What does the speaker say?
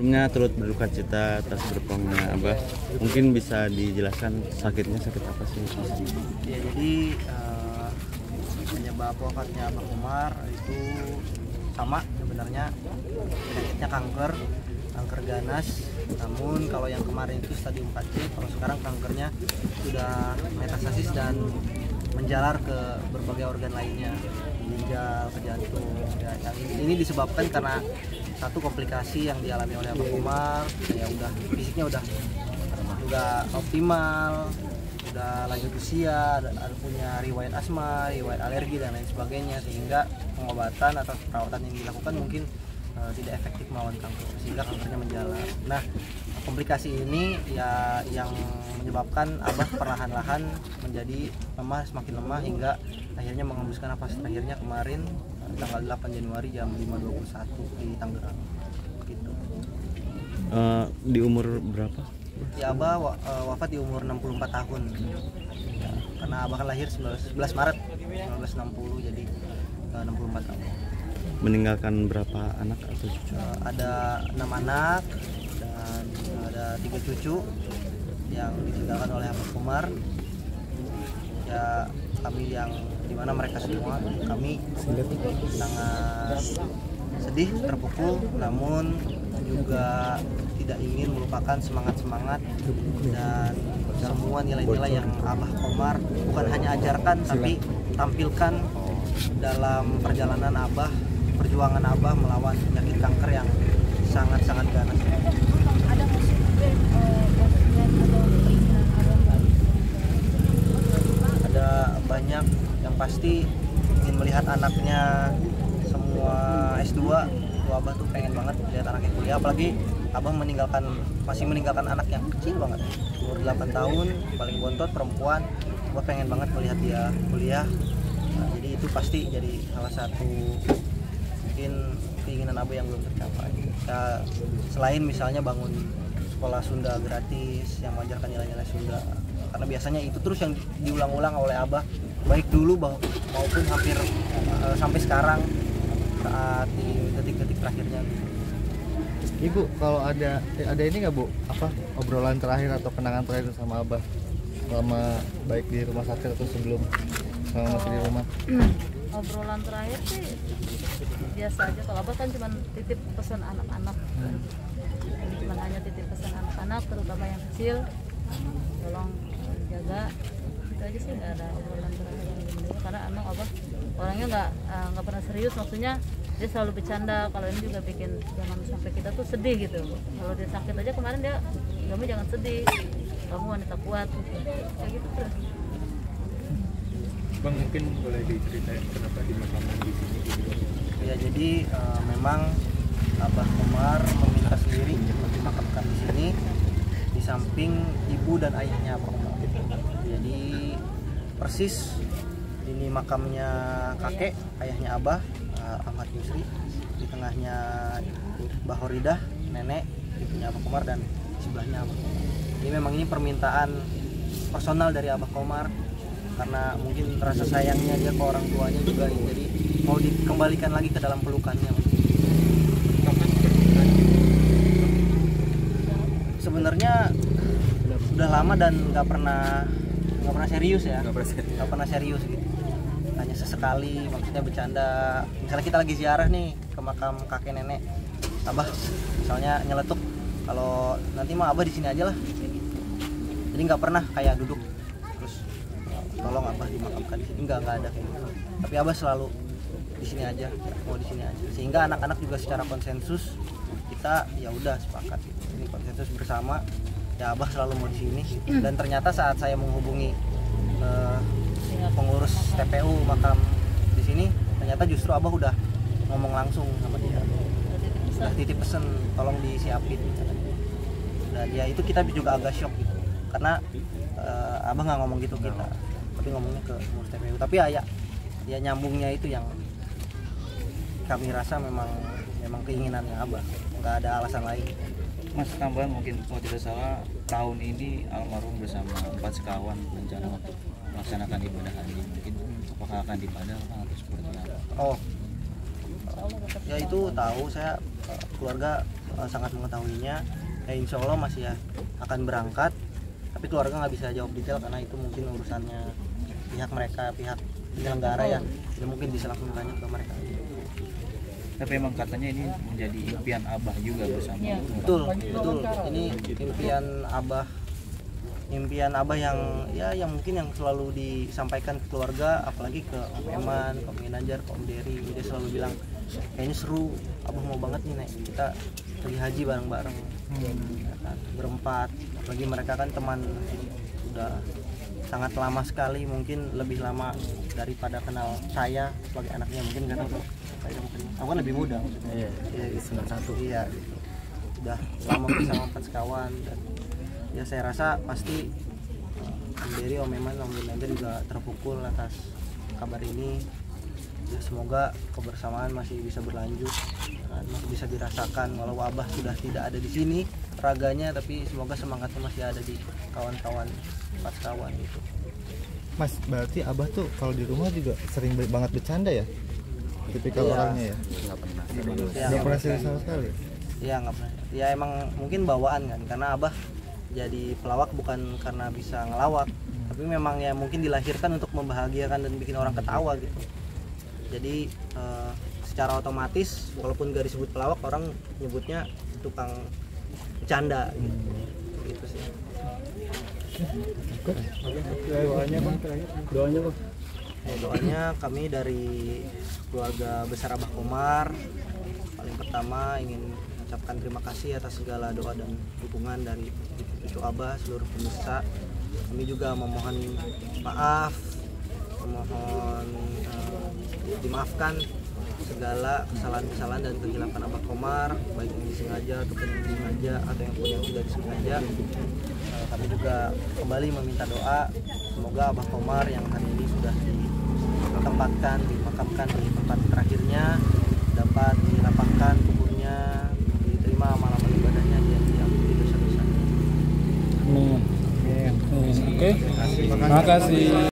Sebelumnya turut berduka cita atas berpulangnya Abah. Mungkin bisa dijelaskan sakitnya sakit apa sih? Ya, jadi penyebab wafatnya Abah Komar itu sama sebenarnya, penyakitnya kanker ganas. Namun kalau yang kemarin itu stadium 4C, kalau sekarang kankernya sudah metastasis dan menjalar ke berbagai organ lainnya, ginjal, ke jantung. Ya, yang ini disebabkan karena satu komplikasi yang dialami oleh Abah Komar, ya udah fisiknya udah optimal, udah lanjut usia, ada punya riwayat asma, riwayat alergi dan lain sebagainya, sehingga pengobatan atau perawatan yang dilakukan mungkin tidak efektif melawan kanker, sehingga kankernya menjalar. Nah, komplikasi ini ya yang menyebabkan Abah perlahan-lahan menjadi lemah, semakin lemah, hingga akhirnya mengembuskan nafas terakhirnya kemarin tanggal 8 Januari jam 5.21 di Tangerang. Gitu. Di umur berapa? Ya, Abah wafat di umur 64 tahun. Ya, karena Abah kan lahir 11 Maret 1960, jadi 64 tahun. Meninggalkan berapa anak atau cucu? Ada 6 anak dan ada 3 cucu yang ditinggalkan oleh Abah Komar. Ya, kami yang dimana mereka semua, kami sangat sedih, terpukul, namun juga tidak ingin melupakan semangat-semangat dan semua nilai-nilai yang Abah Komar bukan hanya ajarkan tapi tampilkan dalam perjalanan Abah, perjuangan Abah melawan penyakit kanker yang sangat-sangat ganas. Ada Ada banyak, yang pasti ingin melihat anaknya semua S2. Abah tuh pengen banget lihat anaknya kuliah, apalagi Abah masih meninggalkan anak yang kecil banget, umur 8 tahun, paling bontot, perempuan. Abah pengen banget melihat dia kuliah. Nah, jadi itu pasti jadi salah satu mungkin keinginan Abah yang belum tercapai. Ya, selain misalnya bangun sekolah Sunda gratis yang mengajarkan nilai-nilai Sunda, karena biasanya itu terus yang diulang-ulang oleh Abah, baik dulu maupun hampir sampai sekarang saat di detik-detik terakhirnya. Ibu, kalau ada ini nggak Bu, obrolan terakhir atau kenangan terakhir sama Abah selama baik di rumah sakit atau sebelum selama masih di rumah? Obrolan terakhir sih biasa aja. Kalau Abah kan cuma titip pesan anak-anak, cuma hanya titip pesan anak-anak, terutama yang kecil, tolong jaga. Itu aja sih, nggak ada obrolan terakhir yang gini. Karena emang Abah orangnya nggak pernah serius, maksudnya dia selalu bercanda. Kalau ini juga bikin jangan sampai kita tuh sedih gitu. Kalau dia sakit aja kemarin dia, kamu jangan sedih, kamu wanita kuat, kayak gitu terus. Bang, mungkin boleh diceritain kenapa dimakamkan di sini gitu? Ya, jadi memang Abah Komar meminta sendiri untuk dimakamkan di sini, di samping ibu dan ayahnya Abah Komar. Jadi persis ini makamnya kakek ayahnya Abah, Ahmad Yusri, di tengahnya Mbah Horidah, nenek ibunya Abah Komar, dan sebelahnya Abah Komar. Jadi memang ini permintaan personal dari Abah Komar, karena mungkin rasa sayangnya dia ke orang tuanya juga, jadi mau dikembalikan lagi ke dalam pelukannya. Sebenarnya udah lama dan nggak pernah serius ya, nggak pernah serius gitu, hanya sesekali, maksudnya bercanda. Misalnya kita lagi ziarah nih ke makam kakek nenek Abah, misalnya nyeletuk, kalau nanti mah Abah di sini aja lah, kayak gitu. Jadi nggak pernah kayak duduk terus tolong Abah dimakamkan di sini, nggak ada kayak gitu. Tapi Abah selalu di sini aja, mau di sini aja, sehingga anak-anak juga secara konsensus kita ya udah sepakat gitu. Ini konsensus bersama, ya Abah selalu mau di sini gitu. Dan ternyata saat saya menghubungi pengurus TPU makam di sini, ternyata justru Abah udah ngomong langsung sama dia, udah titip pesen tolong disiapin. Dan ya itu kita juga agak shock gitu, karena Abah nggak ngomong gitu kita, tapi ngomongnya ke pengurus TPU. Tapi ya nyambungnya itu yang kami rasa memang keinginannya Abah, nggak ada alasan lain. Mas, tambahan mungkin kalau tidak salah tahun ini almarhum bersama 4 sekawan rencana untuk melaksanakan ibadah haji, mungkin apakah akan dipadamkan atau seperti apa? Allah tetap Ya itu tahu saya, keluarga sangat mengetahuinya. Ya insya Allah masih ya akan berangkat, tapi keluarga nggak bisa jawab detail karena itu mungkin urusannya pihak mereka, pihak penyelenggara ya. Jadi mungkin bisa langsung tanya ke mereka. Tapi emang katanya ini menjadi impian Abah juga bersama. Iya. Betul, betul. Ini impian Abah yang ya yang mungkin yang selalu disampaikan ke keluarga, apalagi ke Om Eman, ke Om Ginanjar, ke Om Dery. Dia selalu bilang kayaknya seru, Abah mau banget nih Nek, kita pergi haji bareng-bareng. Ya kan, berempat. Apalagi mereka kan teman udah sangat lama sekali, mungkin lebih lama daripada kenal saya sebagai anaknya, mungkin nggak tahu. Aku kan lebih muda maksudnya. Iya, 91. Iya, gitu. Udah lama bersama empat sekawan dan ya saya rasa pasti Om Dery, Om Eman, Om Ginanjar juga terpukul atas kabar ini. Ya semoga kebersamaan masih bisa berlanjut, masih bisa dirasakan walau Abah sudah tidak ada di sini raganya, tapi semoga semangatnya masih ada di kawan-kawan empat kawan itu. Mas, berarti Abah tuh kalau di rumah juga sering banget bercanda ya? Tipikal Iya. orangnya ya? Ya, Nggak pernah serius sama sekali? Iya nggak pernah. Ya emang mungkin bawaan kan, karena Abah jadi pelawak bukan karena bisa ngelawak, tapi memang ya mungkin dilahirkan untuk membahagiakan dan bikin orang ketawa gitu. Jadi secara otomatis walaupun gak disebut pelawak, orang nyebutnya tukang bercanda gitu sih. Doanya kami dari keluarga besar Abah Komar paling pertama ingin mengucapkan terima kasih atas segala doa dan dukungan dari cucu Abah, seluruh pemirsa. Kami juga memohon maaf, memohon dimaafkan segala kesalahan-kesalahan dan kehilapan Abah Komar, baik yang disengaja ataupun yang disengaja atau yang tidak disengaja. Kami juga kembali meminta doa semoga Abah Komar yang hari ini sudah ditempatkan, dimakamkan di tempat terakhirnya, dapat dilapangkan kuburnya, diterima amal-amal ibadahnya, dan diampuni dosa-dosanya. Oke, terima kasih.